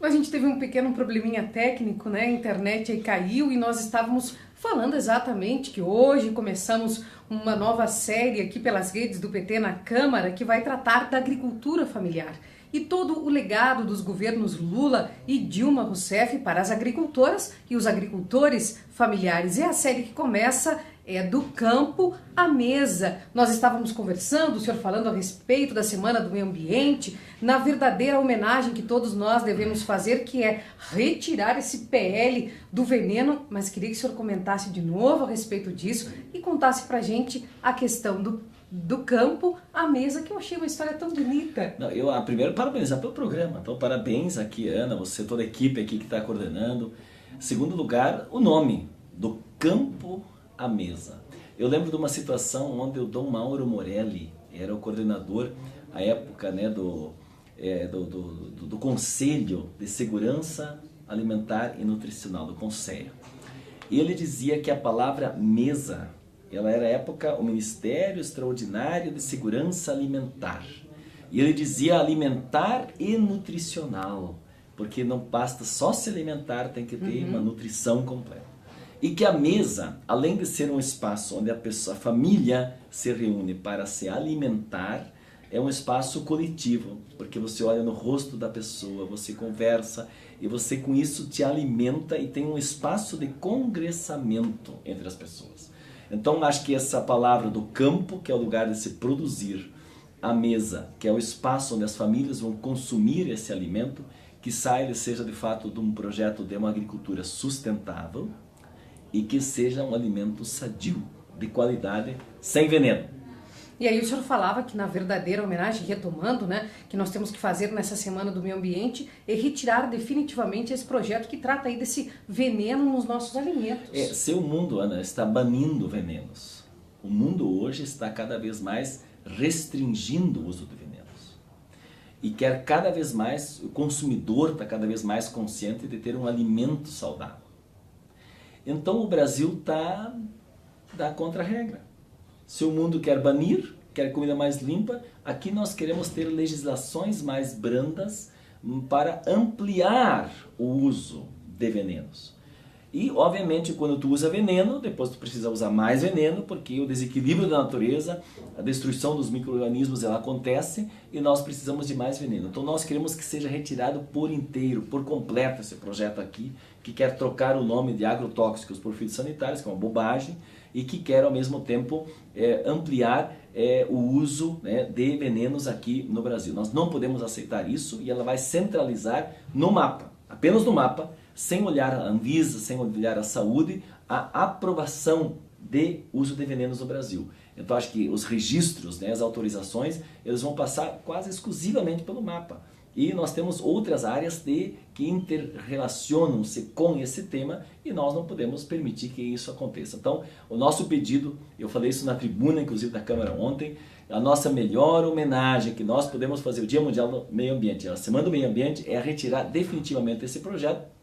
A gente teve um pequeno probleminha técnico, né? A internet aí caiu e nós estávamos falando exatamente que hoje começamos uma nova série aqui pelas redes do PT na Câmara que vai tratar da agricultura familiar e todo o legado dos governos Lula e Dilma Rousseff para as agricultoras e os agricultores familiares. E a série que começa é do campo à mesa. Nós estávamos conversando, o senhor falando a respeito da Semana do Meio Ambiente, na verdadeira homenagem que todos nós devemos fazer, que é retirar esse PL do veneno, mas queria que o senhor comentasse de novo a respeito disso e contasse pra gente a questão do campo à mesa, que eu achei uma história tão bonita. Não, primeiro parabenizar pelo programa, então parabéns aqui, Ana, você, toda a equipe aqui que está coordenando. Segundo lugar, o nome, do campo à mesa. Eu lembro de uma situação onde o Dom Mauro Morelli era o coordenador, à época, né, do Conselho de Segurança Alimentar e Nutricional, do Conselho. E ele dizia que a palavra mesa, ela era à época o Ministério Extraordinário de Segurança Alimentar. E ele dizia alimentar e nutricional, porque não basta só se alimentar, tem que ter uma nutrição completa. E que a mesa, além de ser um espaço onde a família se reúne para se alimentar, é um espaço coletivo, porque você olha no rosto da pessoa, você conversa e você com isso te alimenta e tem um espaço de congressamento entre as pessoas. Então acho que essa palavra do campo, que é o lugar de se produzir, a mesa, que é o espaço onde as famílias vão consumir esse alimento, que ele seja de fato de um projeto de uma agricultura sustentável e que seja um alimento sadio, de qualidade, sem veneno. E aí o senhor falava que na verdadeira homenagem, retomando, né, que nós temos que fazer nessa Semana do Meio Ambiente é retirar definitivamente esse projeto que trata aí desse veneno nos nossos alimentos. Se o mundo, Ana, está banindo venenos, o mundo hoje está cada vez mais restringindo o uso de venenos. E quer cada vez mais, o consumidor está cada vez mais consciente de ter um alimento saudável. Então o Brasil está da contra-regra. Se o mundo quer banir, quer comida mais limpa, aqui nós queremos ter legislações mais brandas para ampliar o uso de venenos. E, obviamente, quando tu usa veneno, depois tu precisa usar mais veneno, porque o desequilíbrio da natureza, a destruição dos micro-organismos, ela acontece e nós precisamos de mais veneno. Então nós queremos que seja retirado por inteiro, por completo esse projeto aqui, que quer trocar o nome de agrotóxicos por fitossanitários, que é uma bobagem, e que quer ao mesmo tempo ampliar o uso, né, de venenos aqui no Brasil. Nós não podemos aceitar isso e ela vai centralizar no mapa, apenas no mapa, sem olhar a Anvisa, sem olhar a saúde, a aprovação de uso de venenos no Brasil. Então acho que os registros, né, as autorizações, eles vão passar quase exclusivamente pelo mapa. E nós temos outras áreas que interrelacionam-se com esse tema e nós não podemos permitir que isso aconteça. Então, o nosso pedido, eu falei isso na tribuna, inclusive da Câmara ontem, a nossa melhor homenagem que nós podemos fazer o Dia Mundial do Meio Ambiente, a Semana do Meio Ambiente, é retirar definitivamente esse projeto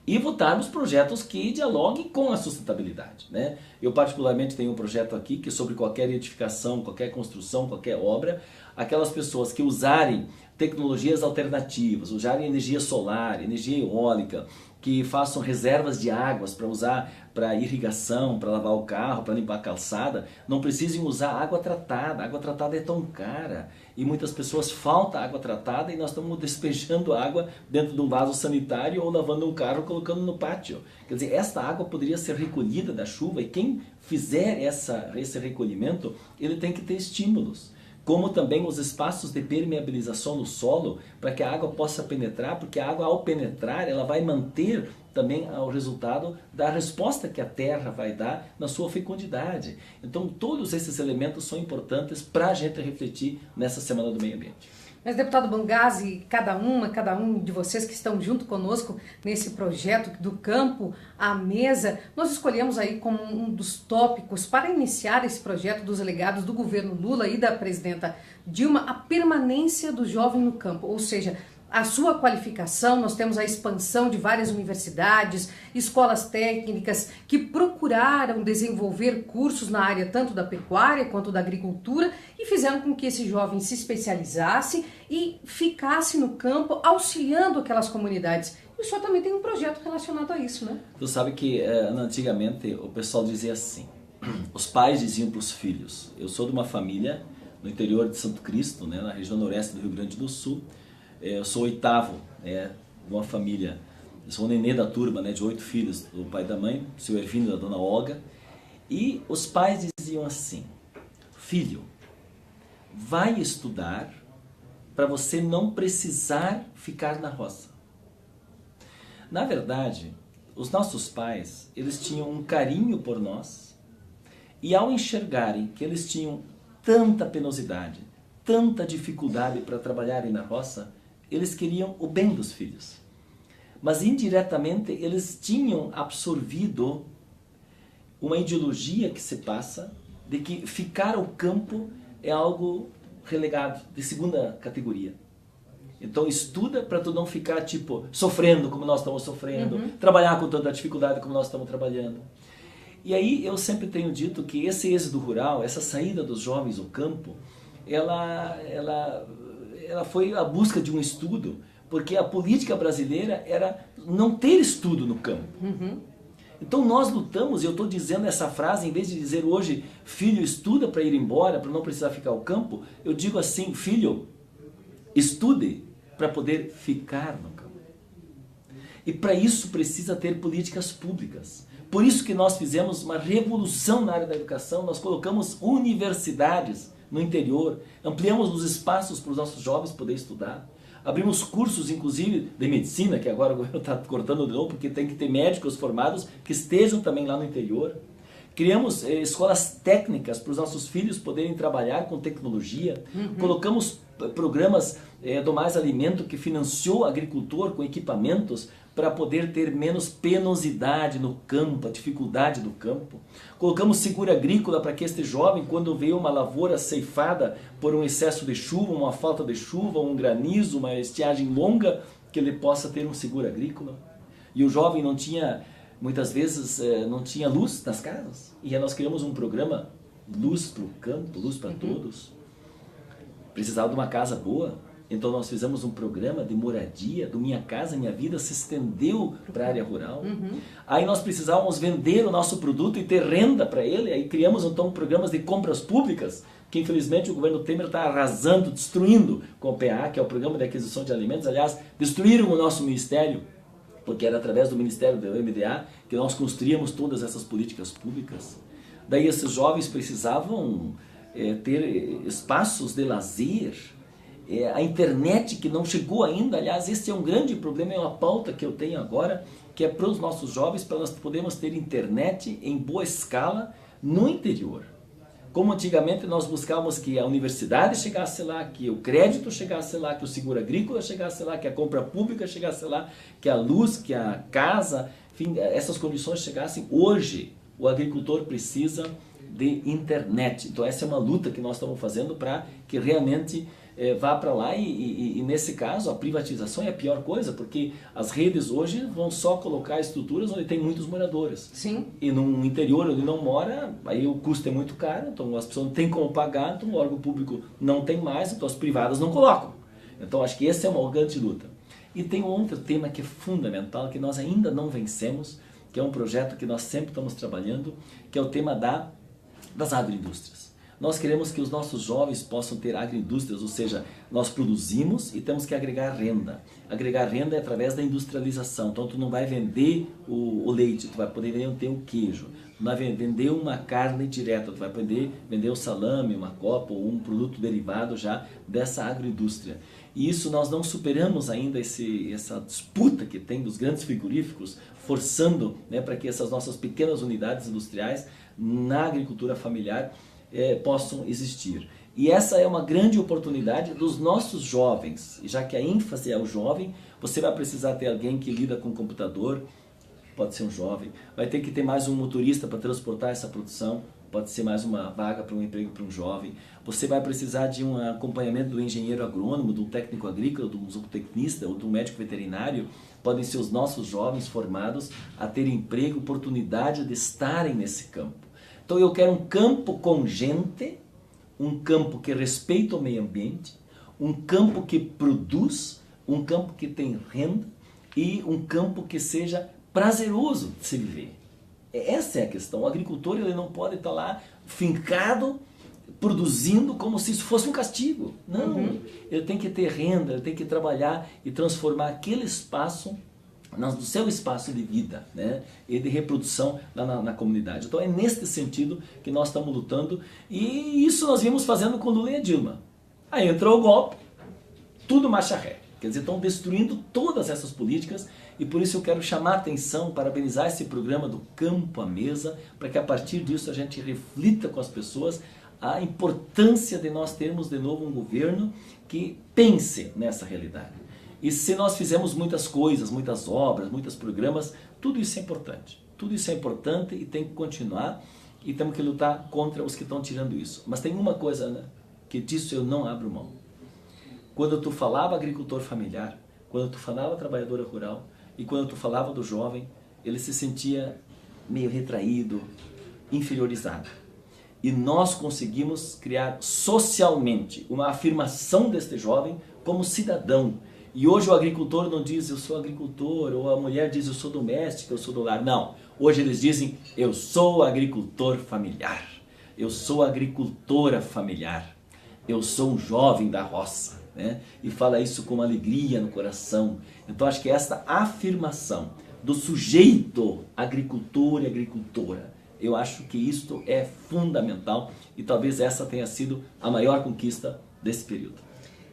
e votarmos projetos que dialoguem com a sustentabilidade, né? Eu particularmente tenho um projeto aqui que sobre qualquer edificação, qualquer construção, qualquer obra, aquelas pessoas que usarem tecnologias alternativas, usarem energia solar, energia eólica, que façam reservas de águas para usar para irrigação, para lavar o carro, para limpar a calçada, não precisem usar água tratada. A água tratada é tão cara e muitas pessoas falta água tratada e nós estamos despejando água dentro de um vaso sanitário ou lavando um carro colocando no pátio. Quer dizer, esta água poderia ser recolhida da chuva e quem fizer esse recolhimento, ele tem que ter estímulos. Como também os espaços de permeabilização no solo, para que a água possa penetrar, porque a água ao penetrar, ela vai manter também o resultado da resposta que a terra vai dar na sua fecundidade. Então todos esses elementos são importantes para a gente refletir nessa Semana do Meio Ambiente. Mas, deputado Bongazzi, cada um de vocês que estão junto conosco nesse projeto do campo à mesa, nós escolhemos aí como um dos tópicos para iniciar esse projeto dos legados do governo Lula e da presidenta Dilma, a permanência do jovem no campo, ou seja, a sua qualificação, nós temos a expansão de várias universidades, escolas técnicas que procuraram desenvolver cursos na área tanto da pecuária quanto da agricultura e fizeram com que esse jovem se especializasse e ficasse no campo auxiliando aquelas comunidades. E o senhor também tem um projeto relacionado a isso, né? Tu sabe que antigamente o pessoal dizia assim, os pais diziam para os filhos, eu sou de uma família no interior de Santo Cristo, né, na região noroeste do Rio Grande do Sul. Eu sou o oitavo, né, de uma família, eu sou o nenê da turma, né, de 8 filhos, do pai e da mãe, o seu Ervino e da dona Olga. E os pais diziam assim, filho, vai estudar para você não precisar ficar na roça. Na verdade, os nossos pais, eles tinham um carinho por nós e ao enxergarem que eles tinham tanta penosidade, tanta dificuldade para trabalharem na roça, eles queriam o bem dos filhos. Mas indiretamente eles tinham absorvido uma ideologia que se passa de que ficar ao campo é algo relegado, de segunda categoria. Então estuda para tu não ficar tipo sofrendo como nós estamos sofrendo, trabalhar com tanta dificuldade como nós estamos trabalhando. E aí eu sempre tenho dito que esse êxodo rural, essa saída dos jovens ao campo, ela foi a busca de um estudo, porque a política brasileira era não ter estudo no campo. Então nós lutamos, e eu estou dizendo essa frase, em vez de dizer hoje, filho, estuda para ir embora, para não precisar ficar ao campo, eu digo assim, filho, estude para poder ficar no campo. E para isso precisa ter políticas públicas. Por isso que nós fizemos uma revolução na área da educação, nós colocamos universidades no interior, ampliamos os espaços para os nossos jovens poderem estudar, abrimos cursos inclusive de medicina, que agora o governo está cortando de novo, porque tem que ter médicos formados que estejam também lá no interior. Criamos escolas técnicas para os nossos filhos poderem trabalhar com tecnologia, colocamos programas do Mais Alimento que financiou o agricultor com equipamentos para poder ter menos penosidade no campo, a dificuldade do campo. Colocamos seguro agrícola para que este jovem, quando vê uma lavoura ceifada por um excesso de chuva, uma falta de chuva, um granizo, uma estiagem longa, que ele possa ter um seguro agrícola. E o jovem não tinha, muitas vezes, não tinha luz nas casas. E aí nós criamos um programa, Luz para o Campo, Luz para Todos. Precisava de uma casa boa. Então nós fizemos um programa de moradia, do Minha Casa Minha Vida, se estendeu para a área rural. Aí nós precisávamos vender o nosso produto e ter renda para ele, aí criamos então programas de compras públicas, que infelizmente o governo Temer está arrasando, destruindo com o PA, que é o Programa de Aquisição de Alimentos. Aliás, destruíram o nosso ministério, porque era através do Ministério do MDA que nós construíamos todas essas políticas públicas. Daí esses jovens precisavam ter espaços de lazer, a internet que não chegou ainda. Aliás, esse é um grande problema, é uma pauta que eu tenho agora, que é para os nossos jovens, para nós podermos ter internet em boa escala no interior. Como antigamente nós buscávamos que a universidade chegasse lá, que o crédito chegasse lá, que o seguro agrícola chegasse lá, que a compra pública chegasse lá, que a luz, que a casa, enfim, essas condições chegassem. Hoje, o agricultor precisa de internet. Então essa é uma luta que nós estamos fazendo para que realmente vá para lá e nesse caso a privatização é a pior coisa, porque as redes hoje vão só colocar estruturas onde tem muitos moradores. Sim. E no interior onde não mora, aí o custo é muito caro, então as pessoas não têm como pagar, então o órgão público não tem mais, então as privadas não colocam. Então acho que essa é uma grande luta. E tem um outro tema que é fundamental, que nós ainda não vencemos, que é um projeto que nós sempre estamos trabalhando, que é o tema das agroindústrias. Nós queremos que os nossos jovens possam ter agroindústrias, ou seja, nós produzimos e temos que agregar renda. Agregar renda é através da industrialização. Então tu não vai vender o leite, tu vai poder vender o queijo. Tu vai vender uma carne direta, tu vai poder vender o salame, uma copa ou um produto derivado já dessa agroindústria. E isso nós não superamos ainda essa disputa que tem dos grandes frigoríficos, forçando, né, para que essas nossas pequenas unidades industriais na agricultura familiar possam existir. E essa é uma grande oportunidade dos nossos jovens. E já que a ênfase é o jovem, você vai precisar ter alguém que lida com computador, pode ser um jovem, vai ter que ter mais um motorista para transportar essa produção, pode ser mais uma vaga para um emprego para um jovem. Você vai precisar de um acompanhamento do engenheiro agrônomo, do técnico agrícola, do zootecnista ou do médico veterinário. Podem ser os nossos jovens formados a ter emprego, oportunidade de estarem nesse campo. Então eu quero um campo com gente, um campo que respeita o meio ambiente, um campo que produz, um campo que tem renda e um campo que seja prazeroso de se viver. Essa é a questão. O agricultor ele não pode estar lá fincado, produzindo como se isso fosse um castigo. Não, ele tem que ter renda, ele tem que trabalhar e transformar aquele espaço no seu espaço de vida, né? E de reprodução lá na comunidade. Então é neste sentido que nós estamos lutando e isso nós vimos fazendo com Lula e a Dilma. Aí entrou o golpe, tudo marcha ré. Quer dizer, estão destruindo todas essas políticas e por isso eu quero chamar a atenção, parabenizar esse programa do Campo à Mesa, para que a partir disso a gente reflita com as pessoas a importância de nós termos de novo um governo que pense nessa realidade. E se nós fizermos muitas coisas, muitas obras, muitos programas, tudo isso é importante. Tudo isso é importante e tem que continuar e temos que lutar contra os que estão tirando isso. Mas tem uma coisa, Ana, que disso eu não abro mão. Quando tu falava agricultor familiar, quando tu falava trabalhadora rural e quando tu falava do jovem, ele se sentia meio retraído, inferiorizado. E nós conseguimos criar socialmente uma afirmação deste jovem como cidadão. E hoje o agricultor não diz eu sou agricultor, ou a mulher diz eu sou doméstica, eu sou do lar. Não, hoje eles dizem eu sou agricultor familiar, eu sou agricultora familiar, eu sou um jovem da roça, né? E fala isso com alegria no coração. Então acho que esta afirmação do sujeito agricultor e agricultora, eu acho que isto é fundamental e talvez essa tenha sido a maior conquista desse período.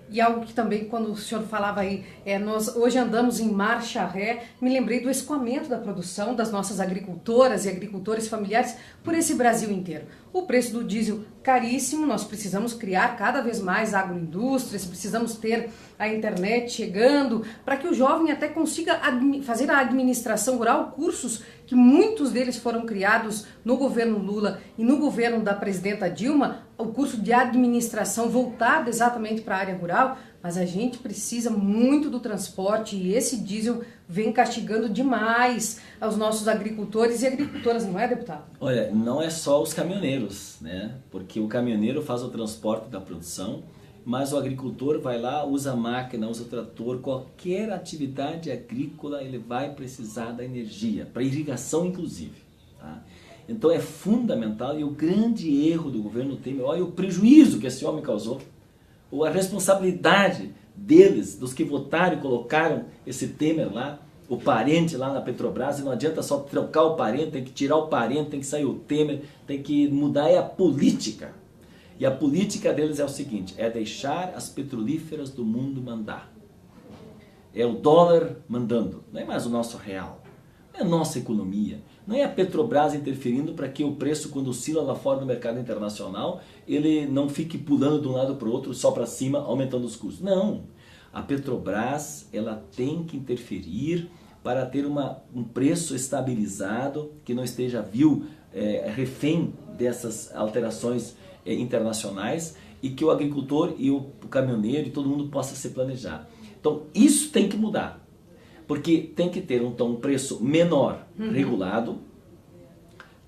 E algo que também, quando o senhor falava aí, nós hoje andamos em marcha ré, me lembrei do escoamento da produção das nossas agricultoras e agricultores familiares por esse Brasil inteiro. O preço do diesel caríssimo, nós precisamos criar cada vez mais agroindústrias, precisamos ter a internet chegando, para que o jovem até consiga fazer a administração rural, cursos que muitos deles foram criados no governo Lula e no governo da presidenta Dilma, o curso de administração voltado exatamente para a área rural, mas a gente precisa muito do transporte e esse diesel vem castigando demais aos nossos agricultores e agricultoras, não é, deputado? Olha, não é só os caminhoneiros, né? Porque o caminhoneiro faz o transporte da produção, mas o agricultor vai lá, usa a máquina, usa o trator, qualquer atividade agrícola ele vai precisar da energia, para irrigação inclusive. Tá? Então é fundamental e o grande erro do governo Temer, olha o prejuízo que esse homem causou, ou a responsabilidade deles, dos que votaram e colocaram esse Temer lá, o parente lá na Petrobras, e não adianta só trocar o parente, tem que tirar o parente, tem que sair o Temer, tem que mudar a política. E a política deles é o seguinte, é deixar as petrolíferas do mundo mandar. É o dólar mandando, não é mais o nosso real, não é a nossa economia, não é a Petrobras interferindo para que o preço, quando oscila lá fora no mercado internacional, ele não fique pulando de um lado para o outro, só para cima, aumentando os custos. Não, a Petrobras ela tem que interferir para ter um preço estabilizado, que não esteja refém dessas alterações internacionais e que o agricultor e o caminhoneiro e todo mundo possa se planejar. Então isso tem que mudar, porque tem que ter um preço menor regulado,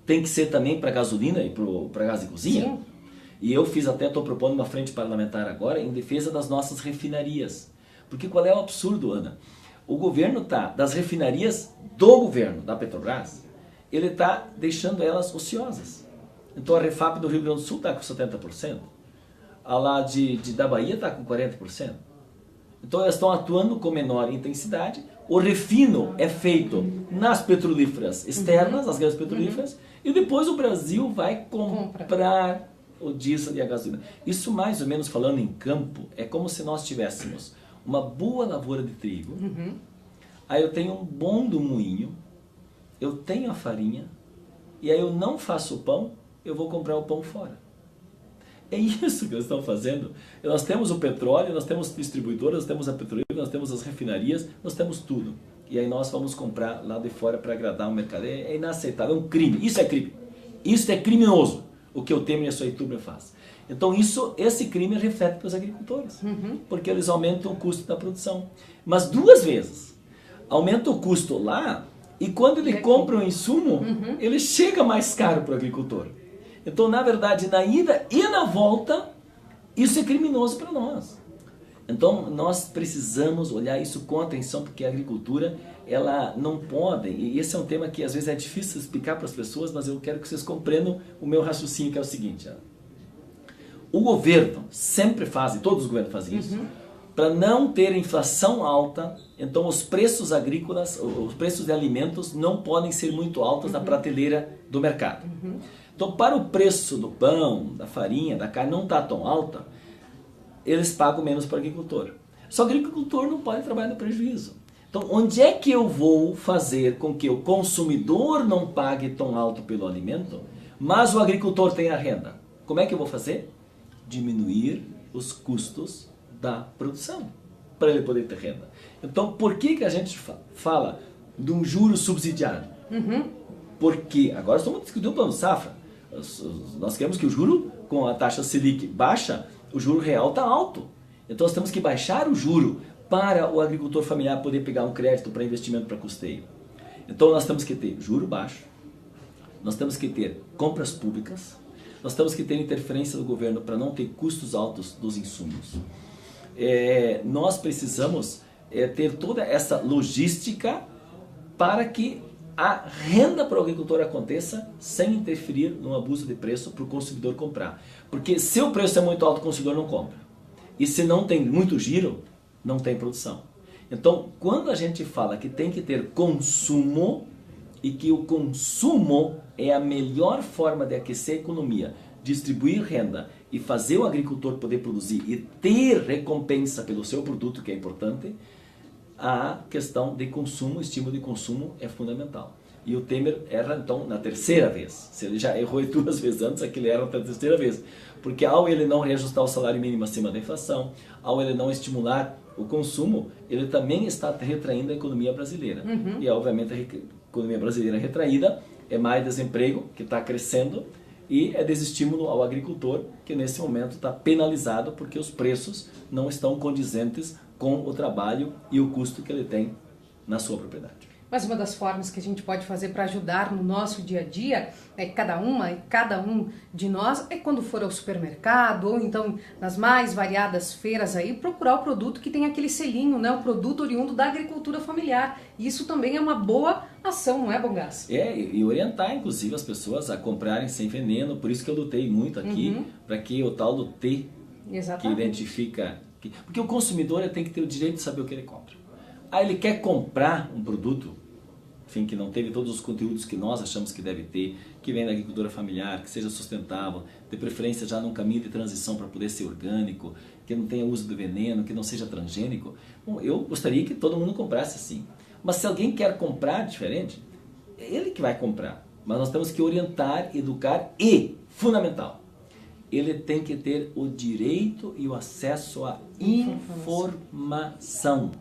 tem que ser também para gasolina e para gás de cozinha. Sim. E eu estou propondo uma frente parlamentar agora em defesa das nossas refinarias, porque qual é o absurdo, Ana? O governo das refinarias do governo, da Petrobras, ele está deixando elas ociosas. Então a Refap do Rio Grande do Sul está com 70%, a lá da Bahia está com 40%. Então elas estão atuando com menor intensidade, o refino é feito nas petrolíferas externas, as grandes petrolíferas, e depois o Brasil vai comprar o diesel e a gasolina. Isso mais ou menos falando em campo, é como se nós tivéssemos uma boa lavoura de trigo, aí eu tenho um bom do moinho, eu tenho a farinha, e aí eu não faço o pão, eu vou comprar o pão fora. É isso que eles estão fazendo. Nós temos o petróleo, nós temos distribuidoras, nós temos a petrolífera, nós temos as refinarias, nós temos tudo. E aí nós vamos comprar lá de fora para agradar o mercado. É inaceitável, é um crime. Isso é crime. Isso é criminoso. o que o Temer e a sua Itubra faz. Então esse crime reflete para os agricultores, porque eles aumentam o custo da produção. Mas 2 vezes. Aumenta o custo lá e quando ele compra o insumo, ele chega mais caro para o agricultor. Então, na verdade, na ida e na volta, isso é criminoso para nós. Então, nós precisamos olhar isso com atenção, porque a agricultura, ela não pode, e esse é um tema que às vezes é difícil explicar para as pessoas, mas eu quero que vocês compreendam o meu raciocínio, que é o seguinte. O governo sempre faz, e todos os governos fazem isso, para não ter inflação alta, então os preços agrícolas, os preços de alimentos não podem ser muito altos na prateleira do mercado. Então, para o preço do pão, da farinha, da carne não estar tão alta, eles pagam menos para o agricultor. Só que o agricultor não pode trabalhar no prejuízo. Então, onde é que eu vou fazer com que o consumidor não pague tão alto pelo alimento, mas o agricultor tenha renda? Como é que eu vou fazer? Diminuir os custos da produção, para ele poder ter renda. Então, por que a gente fala de um juro subsidiado? Porque, agora estamos discutindo o plano safra, nós queremos que o juro, com a taxa Selic baixa, o juro real está alto. Então nós temos que baixar o juro para o agricultor familiar poder pegar um crédito para investimento para custeio. Então nós temos que ter juro baixo, nós temos que ter compras públicas, nós temos que ter interferência do governo para não ter custos altos dos insumos. Nós precisamos ter toda essa logística para que a renda para o agricultor aconteça sem interferir no abuso de preço para o consumidor comprar. Porque se o preço é muito alto, o consumidor não compra. E se não tem muito giro, não tem produção. Então, quando a gente fala que tem que ter consumo e que o consumo é a melhor forma de aquecer a economia, distribuir renda e fazer o agricultor poder produzir e ter recompensa pelo seu produto, que é importante, a questão de consumo, estímulo de consumo é fundamental. E o Temer erra, então, na terceira vez. Se ele já errou 2 vezes antes, aqui ele erra na terceira vez. Porque ao ele não reajustar o salário mínimo acima da inflação, ao ele não estimular o consumo, ele também está retraindo a economia brasileira. E, obviamente, a economia brasileira retraída é mais desemprego, que está crescendo, e é desestímulo ao agricultor, que nesse momento está penalizado porque os preços não estão condizentes com o trabalho e o custo que ele tem na sua propriedade. Mas uma das formas que a gente pode fazer para ajudar no nosso dia a dia, cada um de nós, é quando for ao supermercado ou então nas mais variadas feiras aí, procurar o produto que tem aquele selinho, né, o produto oriundo da agricultura familiar. Isso também é uma boa ação, não é, Bongás? E orientar, inclusive, as pessoas a comprarem sem veneno, por isso que eu lutei muito aqui, para que o tal do T, que identifica... Porque o consumidor tem que ter o direito de saber o que ele compra. Ele quer comprar um produto, enfim, que não teve todos os conteúdos que nós achamos que deve ter, que vem da agricultura familiar, que seja sustentável, de preferência já num caminho de transição para poder ser orgânico, que não tenha uso do veneno, que não seja transgênico. Bom, eu gostaria que todo mundo comprasse assim. Mas se alguém quer comprar diferente, é ele que vai comprar. Mas nós temos que orientar, educar e, fundamental, ele tem que ter o direito e o acesso à informação.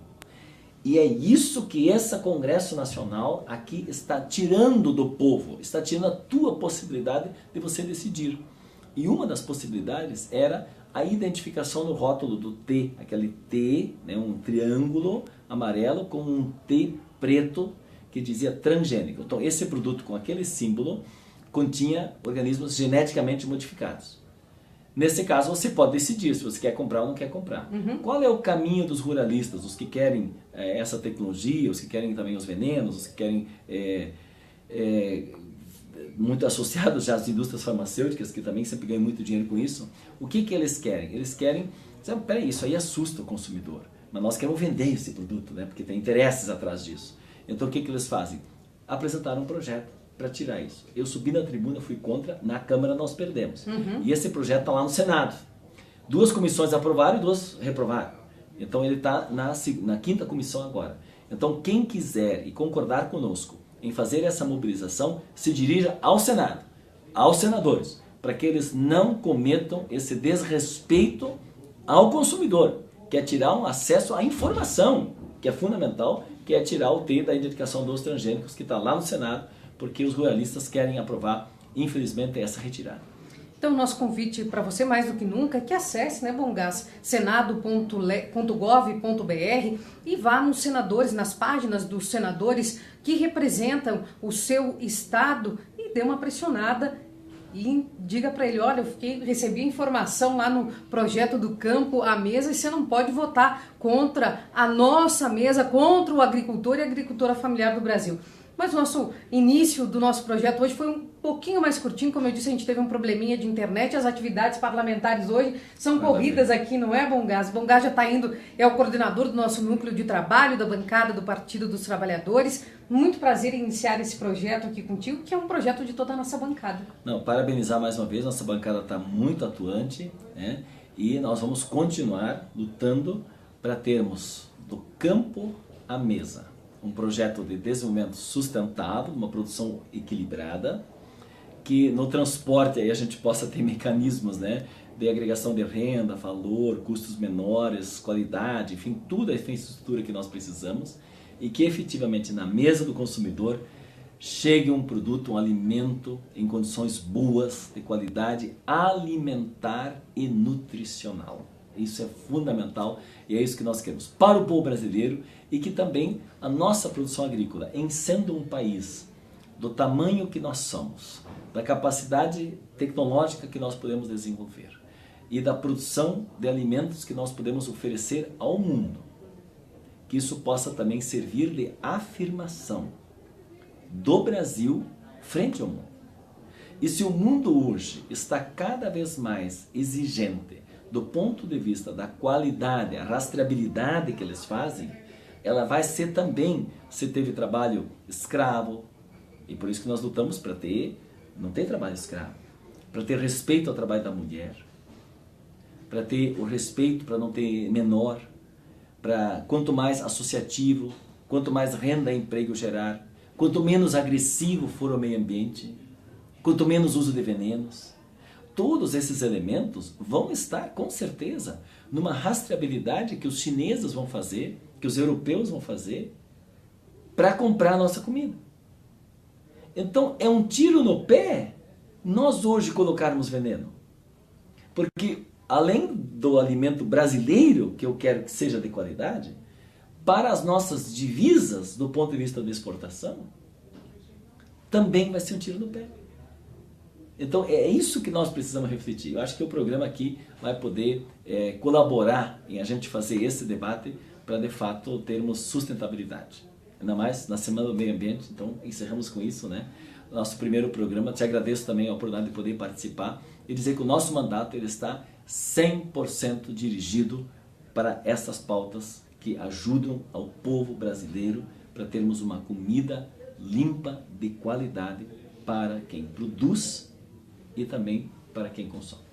E é isso que esse Congresso Nacional aqui está tirando do povo, está tirando a tua possibilidade de você decidir. E uma das possibilidades era a identificação no rótulo do T, aquele T, né, um triângulo amarelo com um T preto que dizia transgênico. Então esse produto com aquele símbolo continha organismos geneticamente modificados. Nesse caso, você pode decidir se você quer comprar ou não quer comprar. Qual é o caminho dos ruralistas, os que querem essa tecnologia, os que querem também os venenos, os que querem, muito associados já às indústrias farmacêuticas, que também sempre ganham muito dinheiro com isso. O que eles querem? Eles querem, peraí, isso aí assusta o consumidor, mas nós queremos vender esse produto, né? Porque tem interesses atrás disso. Então o que eles fazem? Apresentaram um projeto para tirar isso. Eu subi na tribuna, fui contra, na Câmara nós perdemos. E esse projeto está lá no Senado. 2 comissões aprovaram e 2 reprovaram. Então ele está na 5ª comissão agora. Então quem quiser e concordar conosco em fazer essa mobilização, se dirija ao Senado, aos senadores, para que eles não cometam esse desrespeito ao consumidor, que é tirar um acesso à informação, que é fundamental, que é tirar o T da identificação dos transgênicos, que está lá no Senado, porque os ruralistas querem aprovar, infelizmente, essa retirada. Então, nosso convite para você, mais do que nunca, é que acesse, né, Bomgás, senado.gov.br e vá nos senadores, nas páginas dos senadores que representam o seu estado e dê uma pressionada e diga para ele, olha, recebi informação lá no projeto do Campo à Mesa e você não pode votar contra a nossa mesa, contra o agricultor e a agricultora familiar do Brasil. Mas o nosso início do nosso projeto hoje foi um pouquinho mais curtinho, como eu disse, a gente teve um probleminha de internet, as atividades parlamentares hoje são corridas aqui, não é, Bomgás? Bomgás já está indo, é o coordenador do nosso núcleo de trabalho, da bancada do Partido dos Trabalhadores. Muito prazer em iniciar esse projeto aqui contigo, que é um projeto de toda a nossa bancada. Não, parabenizar mais uma vez, nossa bancada está muito atuante, né? E nós vamos continuar lutando para termos do campo à mesa um projeto de desenvolvimento sustentável, uma produção equilibrada, que no transporte aí a gente possa ter mecanismos, né, de agregação de renda, valor, custos menores, qualidade, enfim, tudo a infraestrutura que nós precisamos e que efetivamente na mesa do consumidor chegue um produto, um alimento em condições boas, de qualidade alimentar e nutricional. Isso é fundamental e é isso que nós queremos para o povo brasileiro e que também a nossa produção agrícola, em sendo um país do tamanho que nós somos, da capacidade tecnológica que nós podemos desenvolver e da produção de alimentos que nós podemos oferecer ao mundo, que isso possa também servir de afirmação do Brasil frente ao mundo. E se o mundo hoje está cada vez mais exigente do ponto de vista da qualidade, a rastreabilidade que eles fazem, ela vai ser também, se teve trabalho escravo, e por isso que nós lutamos para não ter trabalho escravo, para ter respeito ao trabalho da mulher, para ter o respeito para não ter menor, para quanto mais associativo, quanto mais renda e emprego gerar, quanto menos agressivo for o meio ambiente, quanto menos uso de venenos. Todos esses elementos vão estar, com certeza, numa rastreabilidade que os chineses vão fazer, que os europeus vão fazer, para comprar a nossa comida. Então, é um tiro no pé nós hoje colocarmos veneno. Porque, além do alimento brasileiro, que eu quero que seja de qualidade, para as nossas divisas, do ponto de vista da exportação, também vai ser um tiro no pé. Então é isso que nós precisamos refletir. Eu acho que o programa aqui vai poder colaborar em a gente fazer esse debate para de fato termos sustentabilidade. Ainda mais na Semana do Meio Ambiente, então encerramos com isso, né? Nosso primeiro programa. Te agradeço também a oportunidade de poder participar e dizer que o nosso mandato ele está 100% dirigido para essas pautas que ajudam ao povo brasileiro para termos uma comida limpa, de qualidade para quem produz e também para quem consome.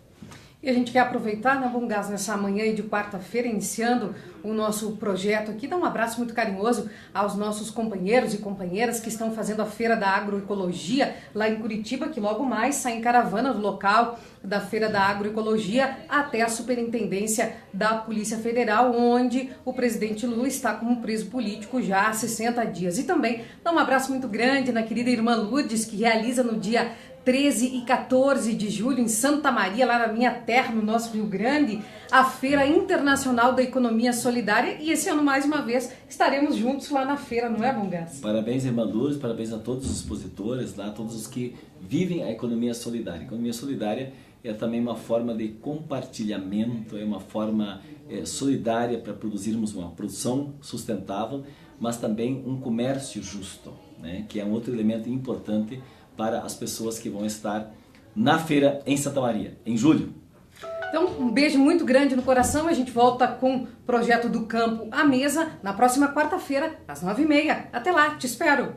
E a gente quer aproveitar, né, Bomgás, nessa manhã de quarta-feira, iniciando o nosso projeto aqui, dar um abraço muito carinhoso aos nossos companheiros e companheiras que estão fazendo a Feira da Agroecologia lá em Curitiba, que logo mais sai em caravana do local da Feira da Agroecologia até a Superintendência da Polícia Federal, onde o presidente Lula está como preso político já há 60 dias. E também dar um abraço muito grande na querida irmã Lourdes, que realiza no dia 13 e 14 de julho, em Santa Maria, lá na minha terra, no nosso Rio Grande, a Feira Internacional da Economia Solidária. E esse ano, mais uma vez, estaremos juntos lá na feira, não é, Bomgás? Parabéns, irmã Lourdes, parabéns a todos os expositores lá, todos os que vivem a economia solidária. A economia solidária é também uma forma de compartilhamento, é uma forma solidária para produzirmos uma produção sustentável, mas também um comércio justo, né, que é um outro elemento importante para as pessoas que vão estar na feira em Santa Maria, em julho. Então, um beijo muito grande no coração. A gente volta com o projeto do Campo à Mesa na próxima quarta-feira, às 9h30. Até lá, te espero!